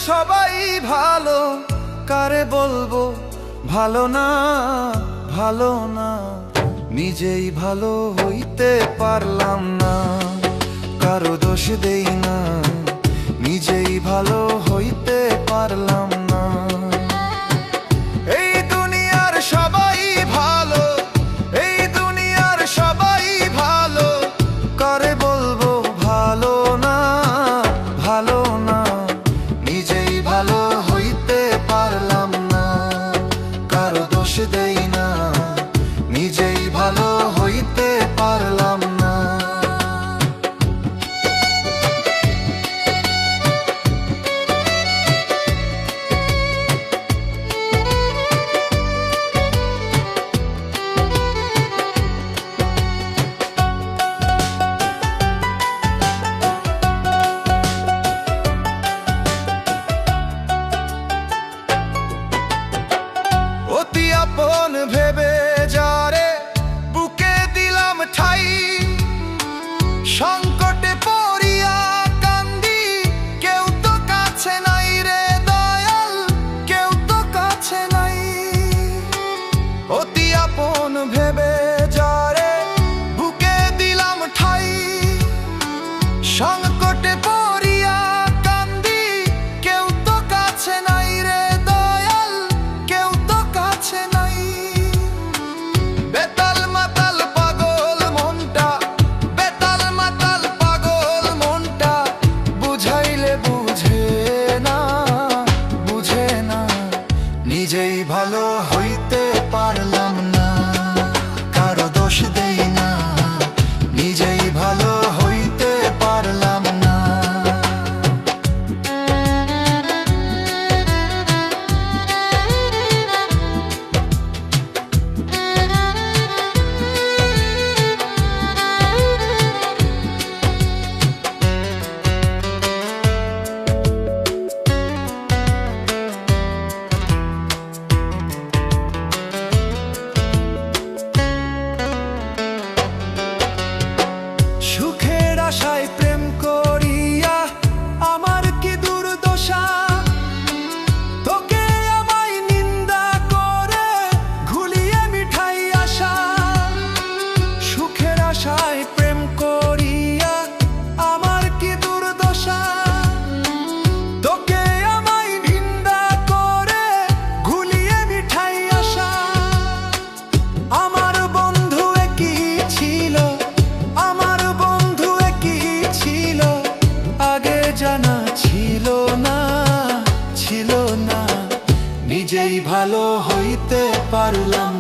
সবাই ভালো, কারে বলবো ভালো না, ভালো না। নিজেই ভালো হইতে পারলাম না, কারো দোষ দেই না, নিজেই ভালো হইতে পারলাম না। এই দুনিয়ার সবাই ভালো, এই দুনিয়ার সবাই ভালো, কারে বলবো ভালো না, ভালো না। নিজেই ভালো হইতে পারলাম না, কারো দোষ দেই না, নিজেই ভালো হইতে পারলাম না। অতি আপন ভেবে যারে বুকে দিলাম ঠাই, সংকটে পড়িয়া কান্দি, কেউ তো কাছে নাই রে দয়াল, কেউ তো কাছে নাই। অতি আপন ভেবে যারে বুকে দিলাম ঠাই, সংকটে পড়িয়া কান্দি, কেউ তো কাছে নাই রে দয়াল, কেউ তো কাছে নাই। বেতাল মাতাল পাগল মনটা, বেতাল মাতাল পাগল মনটা, বুঝাইলে বুঝে না, বুঝে না। নিজেই ভালো হইতে পারলাম না, কারো দোষ দেই না, নিজেই ভালো হইতে পারলাম না। সুখের আশায় প্রেম করিয়া আমার কি দুর্দশা, তোকে আমায় নিন্দা করে ঘুলিয়ে মিঠাই আশা। সুখের আশায় প্রেম করিয়া আমার কি দুর্দশা, তোকে আমায় নিন্দা করে ঘুলিয়ে মিঠাই আশা। আমার বন্ধু একই ছিল, আমার বন্ধু একই ছিল, আগে জানা ছিল না, ছিল না। নিজেই ভালো হইতে পারলাম